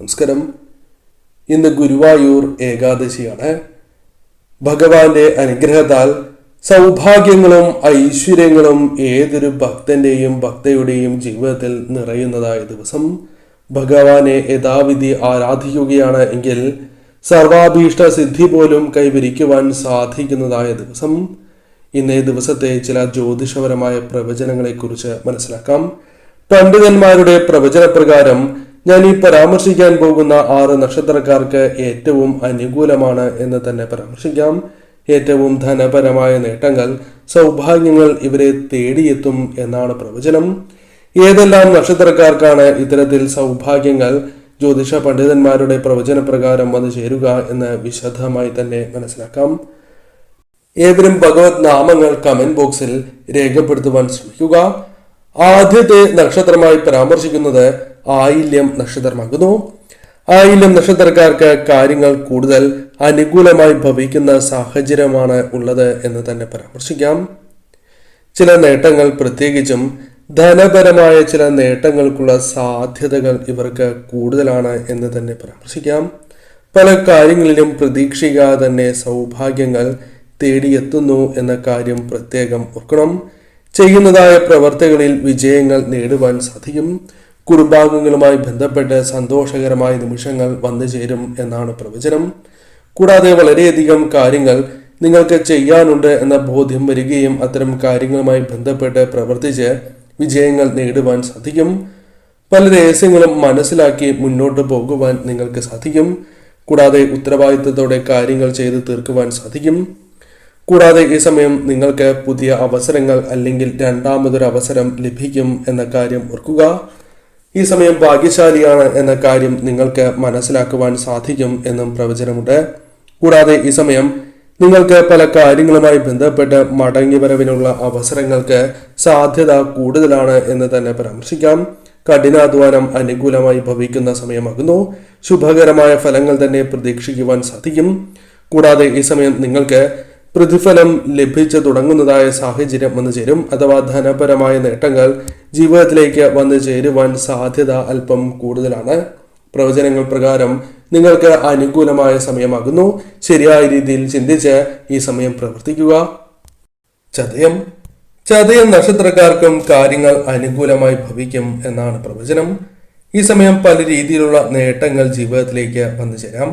നമസ്കാരം. ഇന്ന് ഗുരുവായൂർ ഏകാദശിയാണ്. ഭഗവാന്റെ അനുഗ്രഹത്താൽ സൗഭാഗ്യങ്ങളും ഐശ്വര്യങ്ങളും ഏതൊരു ഭക്തന്റെയും ഭക്തയുടെയും ജീവിതത്തിൽ നിറയുന്നതായ ദിവസം. ഭഗവാനെ യഥാവിധി ആരാധിക്കുകയാണ് എങ്കിൽ സർവാഭീഷ്ട സിദ്ധി പോലും കൈവരിക്കുവാൻ സാധിക്കുന്നതായ ദിവസം. ഇന്നേ ദിവസത്തെ ചില ജ്യോതിഷപരമായ പ്രവചനങ്ങളെക്കുറിച്ച് മനസ്സിലാക്കാം. പണ്ഡിതന്മാരുടെ പ്രവചനപ്രകാരം ഞാൻ ഈ പരാമർശിക്കാൻ പോകുന്ന 6 നക്ഷത്രക്കാർക്ക് ഏറ്റവും അനുകൂലമാണ് എന്ന് തന്നെ പരാമർശിക്കാം. ഏറ്റവും ധനപരമായ നേട്ടങ്ങൾ, സൗഭാഗ്യങ്ങൾ ഇവരെ തേടിയെത്തും എന്നാണ് പ്രവചനം. ഏതെല്ലാം നക്ഷത്രക്കാർക്കാണ് ഇത്തരത്തിൽ സൗഭാഗ്യങ്ങൾ ജ്യോതിഷ പണ്ഡിതന്മാരുടെ പ്രവചനപ്രകാരം വന്നു ചേരുക എന്ന് വിശദമായി തന്നെ മനസ്സിലാക്കാം. ഏവരും ഭഗവത് നാമങ്ങൾ കമന്റ് ബോക്സിൽ രേഖപ്പെടുത്തുവാൻ ശ്രമിക്കുക. ആദ്യത്തെ നക്ഷത്രമായി പരാമർശിക്കുന്നത് ആയില്യം നക്ഷത്രമാകുന്നു. ആയില്യം നക്ഷത്രക്കാർക്ക് കാര്യങ്ങൾ കൂടുതൽ അനുകൂലമായി ഭവിക്കുന്ന സാഹചര്യമാണ് ഉള്ളത് എന്ന് തന്നെ പരാമർശിക്കാം. ചില നേട്ടങ്ങൾ, പ്രത്യേകിച്ചും ധനപരമായ ചില നേട്ടങ്ങൾക്കുള്ള സാധ്യതകൾ ഇവർക്ക് കൂടുതലാണ് എന്ന് തന്നെ പരാമർശിക്കാം. പല കാര്യങ്ങളിലും പ്രതീക്ഷിക്കാതെ തന്നെ സൗഭാഗ്യങ്ങൾ തേടിയെത്തുന്നു എന്ന കാര്യം പ്രത്യേകം ഓർക്കണം. ചെയ്യുന്നതായ പ്രവർത്തികളിൽ വിജയങ്ങൾ നേടുവാൻ സാധിക്കും. കുടുംബാംഗങ്ങളുമായി ബന്ധപ്പെട്ട് സന്തോഷകരമായ നിമിഷങ്ങൾ വന്നു ചേരും എന്നാണ് പ്രവചനം. കൂടാതെ വളരെയധികം കാര്യങ്ങൾ നിങ്ങൾക്ക് ചെയ്യാനുണ്ട് എന്ന ബോധ്യം വരികയും അത്തരം കാര്യങ്ങളുമായി ബന്ധപ്പെട്ട് പ്രവർത്തിച്ച് വിജയങ്ങൾ നേടുവാൻ സാധിക്കും. പല രഹസ്യങ്ങളും മനസ്സിലാക്കി മുന്നോട്ട് പോകുവാൻ നിങ്ങൾക്ക് സാധിക്കും. കൂടാതെ ഉത്തരവാദിത്തത്തോടെ കാര്യങ്ങൾ ചെയ്ത് തീർക്കുവാൻ സാധിക്കും. കൂടാതെ ഈ സമയം നിങ്ങൾക്ക് പുതിയ അവസരങ്ങൾ അല്ലെങ്കിൽ രണ്ടാമതൊരു അവസരം ലഭിക്കും എന്ന കാര്യം ഓർക്കുക. ഈ സമയം ഭാഗ്യശാലിയാണ് എന്ന കാര്യം നിങ്ങൾക്ക് മനസ്സിലാക്കുവാൻ സാധിക്കും എന്നും പ്രവചനമുണ്ട്. കൂടാതെ ഈ സമയം നിങ്ങൾക്ക് പല കാര്യങ്ങളുമായി ബന്ധപ്പെട്ട് മടങ്ങിവരവിനുള്ള അവസരങ്ങൾക്ക് സാധ്യത കൂടുതലാണ് എന്ന് തന്നെ പരാമർശിക്കാം. കഠിനാധ്വാനം അനുകൂലമായി ഭവിക്കുന്ന സമയമാകുന്നു. ശുഭകരമായ ഫലങ്ങൾ തന്നെ പ്രതീക്ഷിക്കുവാൻ സാധിക്കും. കൂടാതെ ഈ സമയം നിങ്ങൾക്ക് പ്രതിഫലം ലഭിച്ചു തുടങ്ങുന്നതായ സാഹചര്യം വന്നു ചേരും. അഥവാ ധനപരമായ നേട്ടങ്ങൾ ജീവിതത്തിലേക്ക് വന്നു ചേരുവാൻ സാധ്യത അല്പം കൂടുതലാണ്. പ്രവചനങ്ങൾ പ്രകാരം നിങ്ങൾക്ക് അനുകൂലമായ സമയമാകുന്നു. ശരിയായ രീതിയിൽ ചിന്തിച്ച് ഈ സമയം പ്രവർത്തിക്കുക. ചതയം നക്ഷത്രക്കാർക്കും കാര്യങ്ങൾ അനുകൂലമായി ഭവിക്കും എന്നാണ് പ്രവചനം. ഈ സമയം പല രീതിയിലുള്ള നേട്ടങ്ങൾ ജീവിതത്തിലേക്ക് വന്നു ചേരാം.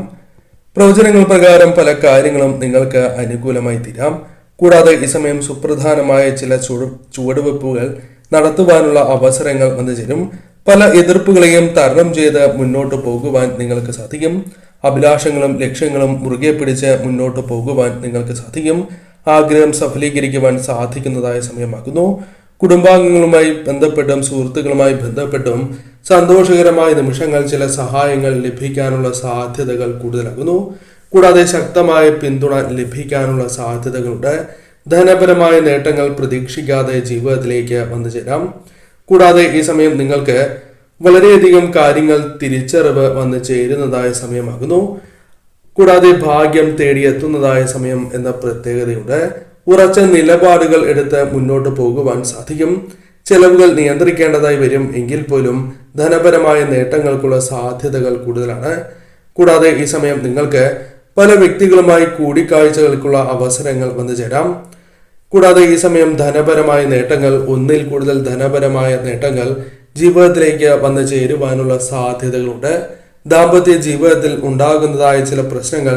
പ്രവചനങ്ങൾ പ്രകാരം പല കാര്യങ്ങളും നിങ്ങൾക്ക് അനുകൂലമായി തീരാം. കൂടാതെ ഈ സമയം സുപ്രധാനമായ ചില ചുവടുവെപ്പുകൾ നടത്തുവാനുള്ള അവസരങ്ങൾ വന്നു ചേരും. പല എതിർപ്പുകളെയും തരണം ചെയ്ത് മുന്നോട്ട് പോകുവാൻ നിങ്ങൾക്ക് സാധിക്കും. അഭിലാഷങ്ങളും ലക്ഷ്യങ്ങളും മുറുകെ പിടിച്ച് മുന്നോട്ട് പോകുവാൻ നിങ്ങൾക്ക് സാധിക്കും. ആഗ്രഹം സഫലീകരിക്കുവാൻ സാധിക്കുന്നതായ സമയമാകുന്നു. കുടുംബാംഗങ്ങളുമായി ബന്ധപ്പെട്ടും സുഹൃത്തുക്കളുമായി ബന്ധപ്പെട്ടും സന്തോഷകരമായ നിമിഷങ്ങൾ, ചില സഹായങ്ങൾ ലഭിക്കാനുള്ള സാധ്യതകൾ കൂടുതലാകുന്നു. കൂടാതെ ശക്തമായ പിന്തുണ ലഭിക്കാനുള്ള സാധ്യതകളുണ്ട്. ധനപരമായ നേട്ടങ്ങൾ പ്രതീക്ഷിക്കാതെ ജീവിതത്തിലേക്ക് വന്നു ചേരാം. കൂടാതെ ഈ സമയം നിങ്ങൾക്ക് വളരെയധികം കാര്യങ്ങൾ തിരിച്ചറിവ് വന്നു ചേരുന്നതായ സമയമാകുന്നു. കൂടാതെ ഭാഗ്യം തേടിയെത്തുന്നതായ സമയം എന്ന പ്രത്യേകതയുണ്ട്. ഉറച്ച നിലപാടുകൾ എടുത്ത് മുന്നോട്ട് പോകുവാൻ സാധിക്കും. ചെലവുകൾ നിയന്ത്രിക്കേണ്ടതായി വരും എങ്കിൽ പോലും ധനപരമായ നേട്ടങ്ങൾക്കുള്ള സാധ്യതകൾ കൂടുതലാണ്. കൂടാതെ ഈ സമയം നിങ്ങൾക്ക് പല വ്യക്തികളുമായി കൂടിക്കാഴ്ചകൾക്കുള്ള അവസരങ്ങൾ വന്നു ചേരാം. കൂടാതെ ഈ സമയം ധനപരമായ നേട്ടങ്ങൾ, ഒന്നിൽ കൂടുതൽ ധനപരമായ നേട്ടങ്ങൾ ജീവിതത്തിലേക്ക് വന്നു ചേരുവാനുള്ള സാധ്യതകളുണ്ട്. ദാമ്പത്യ ജീവിതത്തിൽ ഉണ്ടാകുന്നതായ ചില പ്രശ്നങ്ങൾ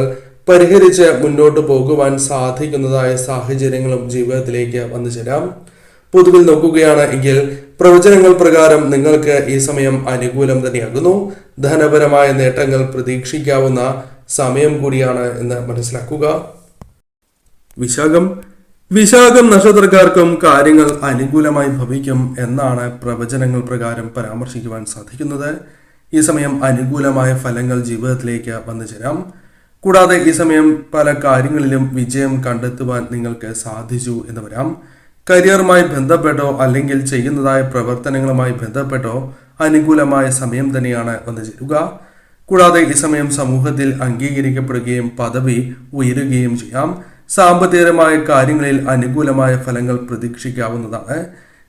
പരിഹരിച്ച് മുന്നോട്ട് പോകുവാൻ സാധിക്കുന്നതായ സാഹചര്യങ്ങളും ജീവിതത്തിലേക്ക് വന്നു ചേരാം. പൊതുവിൽ നോക്കുകയാണ് എങ്കിൽ പ്രവചനങ്ങൾ പ്രകാരം നിങ്ങൾക്ക് ഈ സമയം അനുകൂലം തന്നെയാകുന്നു. ധനപരമായ നേട്ടങ്ങൾ പ്രതീക്ഷിക്കാവുന്ന സമയം കൂടിയാണ് എന്ന് മനസ്സിലാക്കുക. വിശാഖം നക്ഷത്രക്കാർക്കും കാര്യങ്ങൾ അനുകൂലമായി ഭവിക്കും എന്നാണ് പ്രവചനങ്ങൾ പ്രകാരം പരാമർശിക്കുവാൻ സാധിക്കുന്നത്. ഈ സമയം അനുകൂലമായ ഫലങ്ങൾ ജീവിതത്തിലേക്ക് വന്നു ചേരാം. കൂടാതെ ഈ സമയം പല കാര്യങ്ങളിലും വിജയം കണ്ടെത്തുവാൻ നിങ്ങൾക്ക് സാധിച്ചു എന്ന് വരാം. കരിയറുമായി ബന്ധപ്പെട്ടോ അല്ലെങ്കിൽ ചെയ്യുന്നതായ പ്രവർത്തനങ്ങളുമായി ബന്ധപ്പെട്ടോ അനുകൂലമായ സമയം തന്നെയാണ് വന്നു ചേരുക. കൂടാതെ ഈ സമയം സമൂഹത്തിൽ അംഗീകരിക്കപ്പെടുകയും പദവി ഉയരുകയും ചെയ്യാം. സാമ്പത്തികപരമായ കാര്യങ്ങളിൽ അനുകൂലമായ ഫലങ്ങൾ പ്രതീക്ഷിക്കാവുന്നതാണ്.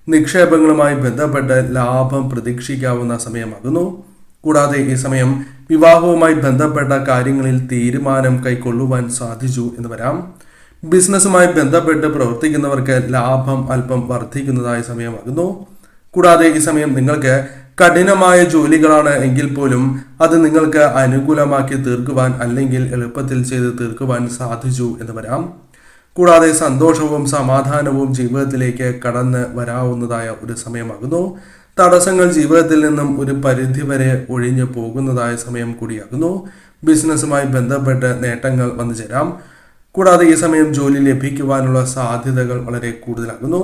നിക്ഷേപങ്ങളുമായി ബന്ധപ്പെട്ട് ലാഭം പ്രതീക്ഷിക്കാവുന്ന സമയമാകുന്നു. കൂടാതെ ഈ സമയം വിവാഹവുമായി ബന്ധപ്പെട്ട കാര്യങ്ങളിൽ തീരുമാനം കൈക്കൊള്ളുവാൻ സാധിച്ചു എന്ന് വരാം. ബിസിനസ്സുമായി ബന്ധപ്പെട്ട് പ്രവർത്തിക്കുന്നവർക്ക് ലാഭം അല്പം വർദ്ധിക്കുന്നതായ സമയമാകുന്നു. കൂടാതെ ഈ സമയം നിങ്ങൾക്ക് കഠിനമായ ജോലികളാണ് എങ്കിൽ പോലും അത് നിങ്ങൾക്ക് അനുകൂലമാക്കി തീർക്കുവാൻ അല്ലെങ്കിൽ എളുപ്പത്തിൽ ചെയ്ത് തീർക്കുവാൻ സാധിച്ചു എന്ന് വരാം. കൂടാതെ സന്തോഷവും സമാധാനവും ജീവിതത്തിലേക്ക് കടന്ന് വരാവുന്നതായ ഒരു സമയമാകുന്നു. തടസ്സങ്ങൾ ജീവിതത്തിൽ നിന്നും ഒരു പരിധിവരെ ഒഴിഞ്ഞു പോകുന്നതായ സമയം കൂടിയാകുന്നു. ബിസിനസ്സുമായി ബന്ധപ്പെട്ട് നേട്ടങ്ങൾ വന്നു ചേരാം. കൂടാതെ ഈ സമയം ജോലി ലഭിക്കുവാനുള്ള സാധ്യതകൾ വളരെ കൂടുതലാകുന്നു.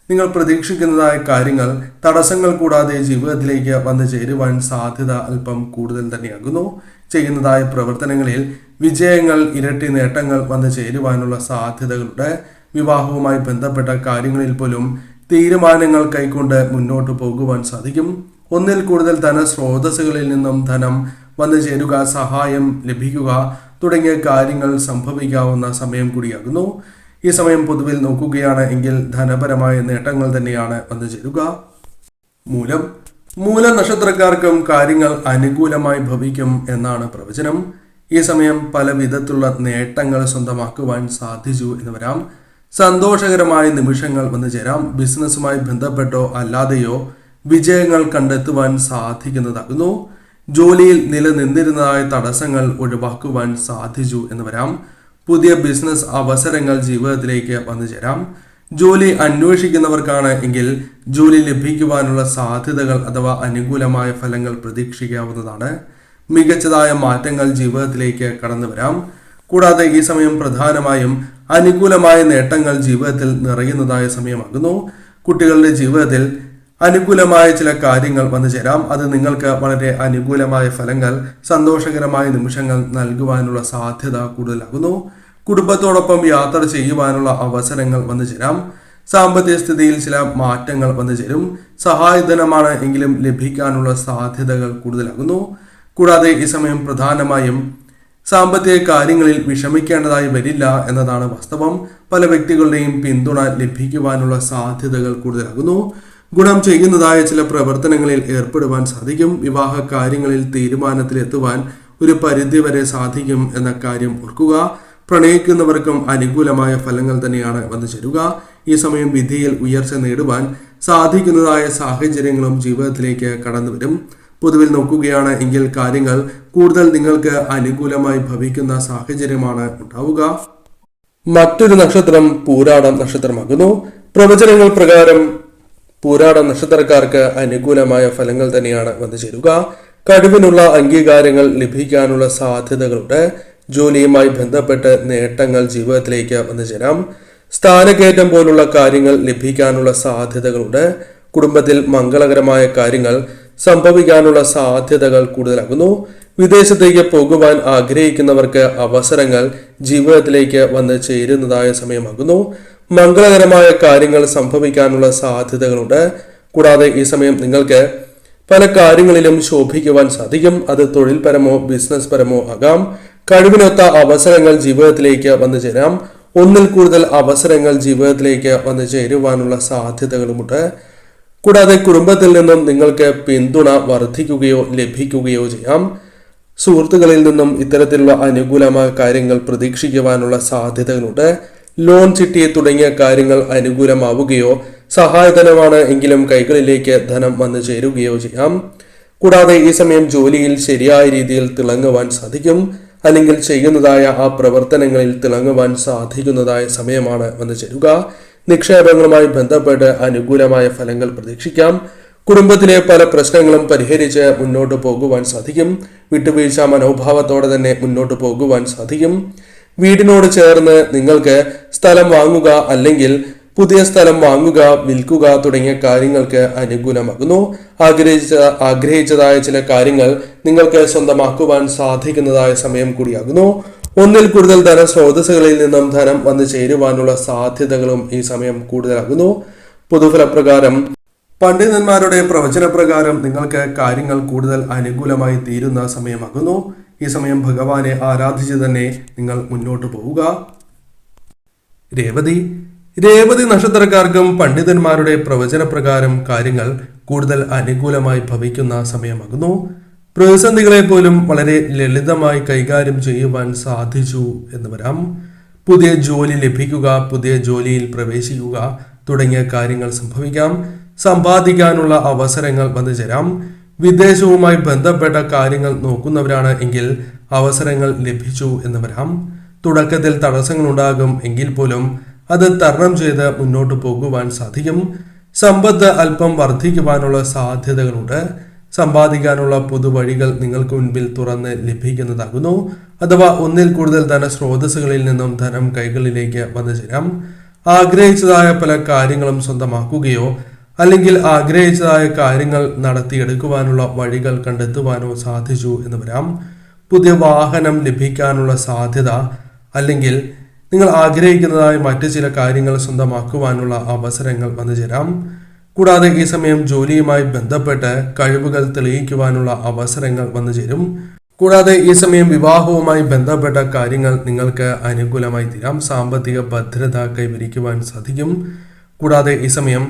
നിങ്ങൾ പ്രതീക്ഷിക്കുന്നതായ കാര്യങ്ങൾ തടസ്സങ്ങൾ കൂടാതെ ജീവിതത്തിലേക്ക് വന്നു ചേരുവാൻ സാധ്യത അല്പം കൂടുതൽ തന്നെയാകുന്നു. ചെയ്യുന്നതായ പ്രവർത്തനങ്ങളിൽ വിജയങ്ങൾ, ഇരട്ടി നേട്ടങ്ങൾ വന്നു ചേരുവാനുള്ള സാധ്യതകളുണ്ട്. വിവാഹവുമായി ബന്ധപ്പെട്ട കാര്യങ്ങളിൽ പോലും തീരുമാനങ്ങൾ കൈക്കൊണ്ട് മുന്നോട്ട് പോകുവാൻ സാധിക്കും. ഒന്നിൽ കൂടുതൽ ധനസ്രോതസ്സുകളിൽ നിന്നും ധനം വന്നു ചേരുക, സഹായം ലഭിക്കുക തുടങ്ങിയ കാര്യങ്ങൾ സംഭവിക്കാവുന്ന സമയം കൂടിയാകുന്നു. ഈ സമയം പൊതുവിൽ നോക്കുകയാണ് എങ്കിൽ ധനപരമായ നേട്ടങ്ങൾ തന്നെയാണ് വന്നു ചേരുക. മൂല നക്ഷത്രക്കാർക്കും കാര്യങ്ങൾ അനുകൂലമായി ഭവിക്കും എന്നാണ് പ്രവചനം. ഈ സമയം പല വിധത്തിലുള്ള നേട്ടങ്ങൾ സ്വന്തമാക്കുവാൻ സാധിച്ചു എന്ന് വരാം. സന്തോഷകരമായ നിമിഷങ്ങൾ വന്നു ചേരാം. ബിസിനസ്സുമായി ബന്ധപ്പെട്ടോ അല്ലാതെയോ വിജയങ്ങൾ കണ്ടെത്തുവാൻ സാധിക്കുന്നതാകുന്നു. ജോലിയിൽ നിലനിന്നിരുന്നതായ തടസ്സങ്ങൾ ഒഴിവാക്കുവാൻ സാധിച്ചു എന്ന് വരാം. പുതിയ ബിസിനസ് അവസരങ്ങൾ ജീവിതത്തിലേക്ക് വന്നു ചേരാം. ജോലി അന്വേഷിക്കുന്നവർക്കാണ് എങ്കിൽ ജോലി ലഭിക്കുവാനുള്ള സാധ്യതകൾ അഥവാ അനുകൂലമായ ഫലങ്ങൾ പ്രതീക്ഷിക്കാവുന്നതാണ്. മികച്ചതായ മാറ്റങ്ങൾ ജീവിതത്തിലേക്ക് കടന്നു വരാം. കൂടാതെ ഈ സമയം പ്രധാനമായും അനുകൂലമായ നേട്ടങ്ങൾ ജീവിതത്തിൽ നിറയുന്നതായ സമയമാകുന്നു. കുട്ടികളുടെ ജീവിതത്തിൽ അനുകൂലമായ ചില കാര്യങ്ങൾ വന്നു ചേരാം. അത് നിങ്ങൾക്ക് വളരെ അനുകൂലമായ ഫലങ്ങൾ, സന്തോഷകരമായ നിമിഷങ്ങൾ നൽകുവാനുള്ള സാധ്യത കൂടുതലാകുന്നു. കുടുംബത്തോടൊപ്പം യാത്ര ചെയ്യുവാനുള്ള അവസരങ്ങൾ വന്നു ചേരാം. സാമ്പത്തിക സ്ഥിതിയിൽ ചില മാറ്റങ്ങൾ വന്നു ചേരും. സഹായധനമാണ് എങ്കിലും ലഭിക്കാനുള്ള സാധ്യതകൾ കൂടുതലാകുന്നു. കൂടാതെ ഈ സമയം പ്രധാനമായും സാമ്പത്തിക കാര്യങ്ങളിൽ വിഷമിക്കേണ്ടതായി വരില്ല എന്നതാണ് വാസ്തവം. പല വ്യക്തികളുടെയും പിന്തുണ ലഭിക്കുവാനുള്ള സാധ്യതകൾ കൂടുതലാകുന്നു. ഗുണം ചെയ്യുന്നതായ ചില പ്രവർത്തനങ്ങളിൽ ഏർപ്പെടുവാൻ സാധിക്കും. വിവാഹ കാര്യങ്ങളിൽ തീരുമാനത്തിലെത്തുവാൻ ഒരു പരിധിവരെ സാധിക്കും എന്ന കാര്യം ഓർക്കുക. പ്രണയിക്കുന്നവർക്കും അനുകൂലമായ ഫലങ്ങൾ തന്നെയാണ് വന്നു ചേരുക. ഈ സമയം വിധിയിൽ ഉയർച്ച നേടുവാൻ സാധിക്കുന്നതായ സാഹചര്യങ്ങളും ജീവിതത്തിലേക്ക് കടന്നു വരും. പൊതുവിൽ നോക്കുകയാണ് എങ്കിൽ കാര്യങ്ങൾ കൂടുതൽ നിങ്ങൾക്ക് അനുകൂലമായി ഭവിക്കുന്ന സാഹചര്യമാണ് ഉണ്ടാവുക. മറ്റൊരു നക്ഷത്രം പൂരാടം നക്ഷത്രമാകുന്നു. പ്രവചനങ്ങൾ പ്രകാരം പൂരാടം നക്ഷത്രക്കാർക്ക് അനുകൂലമായ ഫലങ്ങൾ തന്നെയാണ് വന്നു ചേരുക. കഴിവിനുള്ള അംഗീകാരങ്ങൾ ലഭിക്കാനുള്ള സാധ്യതകളുണ്ട്. ജോലിയുമായി ബന്ധപ്പെട്ട് നേട്ടങ്ങൾ ജീവിതത്തിലേക്ക് വന്നു ചേരാം. സ്ഥാനക്കയറ്റം പോലുള്ള കാര്യങ്ങൾ ലഭിക്കാനുള്ള സാധ്യതകളുണ്ട്. കുടുംബത്തിൽ മംഗളകരമായ കാര്യങ്ങൾ സംഭവിക്കാനുള്ള സാധ്യതകൾ കൂടുതലാകുന്നു. വിദേശത്തേക്ക് പോകുവാൻ ആഗ്രഹിക്കുന്നവർക്ക് അവസരങ്ങൾ ജീവിതത്തിലേക്ക് വന്ന് ചേരുന്നതായ സമയമാകുന്നു. മംഗളകരമായ കാര്യങ്ങൾ സംഭവിക്കാനുള്ള സാധ്യതകളുണ്ട്. കൂടാതെ ഈ സമയം നിങ്ങൾക്ക് പല കാര്യങ്ങളിലും ശോഭിക്കുവാൻ സാധിക്കും. അത് തൊഴിൽപരമോ ബിസിനസ് പരമോ ആകാം. കഴിവിനൊത്ത അവസരങ്ങൾ ജീവിതത്തിലേക്ക് വന്നു ചേരാം. ഒന്നിൽ കൂടുതൽ അവസരങ്ങൾ ജീവിതത്തിലേക്ക് വന്നു ചേരുവാനുള്ള സാധ്യതകളുമുണ്ട്. കൂടാതെ കുടുംബത്തിൽ നിന്നും നിങ്ങൾക്ക് പിന്തുണ വർദ്ധിക്കുകയോ ലഭിക്കുകയോ ചെയ്യാം. സുഹൃത്തുക്കളിൽ നിന്നും ഇത്തരത്തിലുള്ള അനുകൂലമായ കാര്യങ്ങൾ പ്രതീക്ഷിക്കുവാനുള്ള സാധ്യതകളുണ്ട്. ലോൺ, ചിട്ടി തുടങ്ങിയ കാര്യങ്ങൾ അനുകൂലമാവുകയോ സഹായധനമാണ് എങ്കിലും കൈകളിലേക്ക് ധനം വന്നു ചേരുകയോ ചെയ്യാം. കൂടാതെ ഈ സമയം ജോലിയിൽ ശരിയായ രീതിയിൽ തിളങ്ങുവാൻ സാധിക്കും. അല്ലെങ്കിൽ ചെയ്യുന്നതായ ആ പ്രവർത്തനങ്ങളിൽ തിളങ്ങുവാൻ സാധിക്കുന്നതായ സമയമാണ് വന്നു ചേരുക. നിക്ഷേപങ്ങളുമായി ബന്ധപ്പെട്ട് അനുകൂലമായ ഫലങ്ങൾ പ്രതീക്ഷിക്കാം. കുടുംബത്തിലെ പല പ്രശ്നങ്ങളും പരിഹരിച്ച് മുന്നോട്ട് പോകുവാൻ സാധിക്കും. വിട്ടുവീഴ്ച മനോഭാവത്തോടെ തന്നെ മുന്നോട്ട് പോകുവാൻ സാധിക്കും. വീടിനോട് ചേർന്ന് നിങ്ങൾക്ക് സ്ഥലം വാങ്ങുക അല്ലെങ്കിൽ പുതിയ സ്ഥലം വാങ്ങുക, വിൽക്കുക തുടങ്ങിയ കാര്യങ്ങൾക്ക് അനുകൂലമാകുന്നു. ആഗ്രഹിച്ചതായ ചില കാര്യങ്ങൾ നിങ്ങൾക്ക് സ്വന്തമാക്കുവാൻ സാധിക്കുന്നതായ സമയം കൂടിയാകുന്നു. ഒന്നിൽ കൂടുതൽ ധനസ്രോതസ്സുകളിൽ നിന്നും ധനം വന്നു ചേരുവാനുള്ള സാധ്യതകളും ഈ സമയം കൂടുതലാകുന്നു. പൊതുഫലപ്രകാരം പണ്ഡിതന്മാരുടെ പ്രവചനപ്രകാരം നിങ്ങൾക്ക് കാര്യങ്ങൾ കൂടുതൽ അനുകൂലമായി തീരുന്ന സമയമാകുന്നു. ഈ സമയം ഭഗവാനെ ആരാധിച്ച് തന്നെ നിങ്ങൾ മുന്നോട്ട് പോവുക. രേവതി നക്ഷത്രക്കാർക്കും പണ്ഡിതന്മാരുടെ പ്രവചനപ്രകാരം കാര്യങ്ങൾ കൂടുതൽ അനുകൂലമായി ഭവിക്കുന്ന സമയമാകുന്നു. പ്രതിസന്ധികളെ പോലും വളരെ ലളിതമായി കൈകാര്യം ചെയ്യുവാൻ സാധിച്ചു എന്ന് വരാം. പുതിയ ജോലി ലഭിക്കുക, പുതിയ ജോലിയിൽ പ്രവേശിക്കുക തുടങ്ങിയ കാര്യങ്ങൾ സംഭവിക്കാം. സമ്പാദിക്കാനുള്ള അവസരങ്ങൾ വന്നു ചേരാം. വിദേശവുമായി ബന്ധപ്പെട്ട കാര്യങ്ങൾ നോക്കുന്നവരാണ് എങ്കിൽ അവസരങ്ങൾ ലഭിച്ചു എന്ന് വരാം. തുടക്കത്തിൽ തടസ്സങ്ങൾ ഉണ്ടാകും എങ്കിൽ പോലും അത് തരണം ചെയ്ത് മുന്നോട്ട് പോകുവാൻ സാധിക്കും. സമ്പത്ത് അല്പം വർദ്ധിക്കുവാനുള്ള സാധ്യതകളുണ്ട്. സമ്പാദിക്കാനുള്ള പുതുവഴികൾ നിങ്ങൾക്ക് മുൻപിൽ തുറന്ന് ലഭിക്കുന്നതാകുന്നു. അഥവാ ഒന്നിൽ കൂടുതൽ ധനസ്രോതസ്സുകളിൽ നിന്നും ധനം കൈകളിലേക്ക് വന്നു ചേരാം. ആഗ്രഹിച്ചതായ പല കാര്യങ്ങളും സ്വന്തമാക്കുകയോ അല്ലെങ്കിൽ ആഗ്രഹിച്ചതായ കാര്യങ്ങൾ നടത്തിയെടുക്കുവാനുള്ള വഴികൾ കണ്ടെത്തുവാനോ സാധിച്ചു എന്ന് വരാം. പുതിയ വാഹനം ലഭിക്കാനുള്ള സാധ്യത, അല്ലെങ്കിൽ നിങ്ങൾ ആഗ്രഹിക്കുന്നതായ മറ്റു ചില കാര്യങ്ങൾ സ്വന്തമാക്കുവാനുള്ള അവസരങ്ങൾ വന്നു ചേരാം. കൂടാതെ ഈ സമയം ജോലിയുമായി ബന്ധപ്പെട്ട് കഴിവുകൾ തെളിയിക്കുവാനുള്ള അവസരങ്ങൾ വന്നു ചേരും. കൂടാതെ ഈ സമയം വിവാഹവുമായി ബന്ധപ്പെട്ട കാര്യങ്ങൾ നിങ്ങൾക്ക് അനുകൂലമായി തീരാം. സാമ്പത്തിക ഭദ്രത കൈവരിക്കുവാൻ സാധിക്കും. കൂടാതെ ഈ സമയം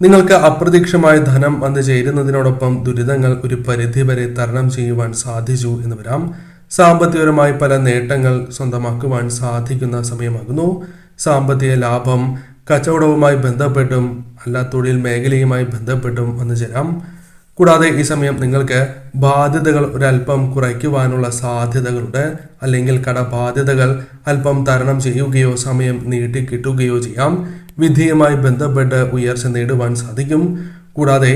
നിങ്ങൾക്ക് അപ്രതീക്ഷിതമായ ധനം വന്നു ചേരുന്നതിനോടൊപ്പം ദുരിതങ്ങൾ ഒരു പരിധിവരെ തരണം ചെയ്യുവാൻ സാധിച്ചു എന്ന് വരാം. സാമ്പത്തികപരമായി പല നേട്ടങ്ങൾ സ്വന്തമാക്കുവാൻ സാധിക്കുന്ന സമയമാകുന്നു. സാമ്പത്തിക ലാഭം കച്ചവടവുമായി ബന്ധപ്പെട്ടും അല്ല തൊഴിൽ മേഖലയുമായി ബന്ധപ്പെട്ടും വന്നു ചേരാം. കൂടാതെ ഈ സമയം നിങ്ങൾക്ക് ബാധ്യതകൾ ഒരല്പം കുറയ്ക്കുവാനുള്ള സാധ്യതകളുണ്ട്. അല്ലെങ്കിൽ കടബാധ്യതകൾ അല്പം തരണം ചെയ്യുകയോ സമയം നീട്ടിക്കിട്ടുകയോ ചെയ്യാം. വിധിയുമായി ബന്ധപ്പെട്ട് ഉയർച്ച നേടുവാൻ സാധിക്കും. കൂടാതെ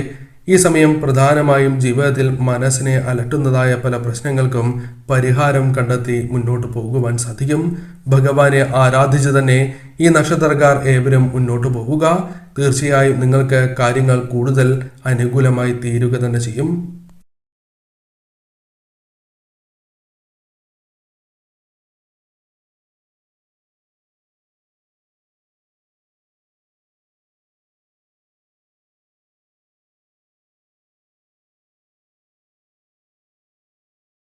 ഈ സമയം പ്രധാനമായും ജീവിതത്തിൽ മനസ്സിനെ അലട്ടുന്നതായ പല പ്രശ്നങ്ങൾക്കും പരിഹാരം കണ്ടെത്തി മുന്നോട്ട് പോകുവാൻ സാധിക്കും. ഭഗവാനെ ആരാധിച്ച് തന്നെ ഈ നക്ഷത്രക്കാർ ഏവരും മുന്നോട്ട് പോവുക. തീർച്ചയായും നിങ്ങൾക്ക് കാര്യങ്ങൾ കൂടുതൽ അനുകൂലമായി തീരുക തന്നെ ചെയ്യും.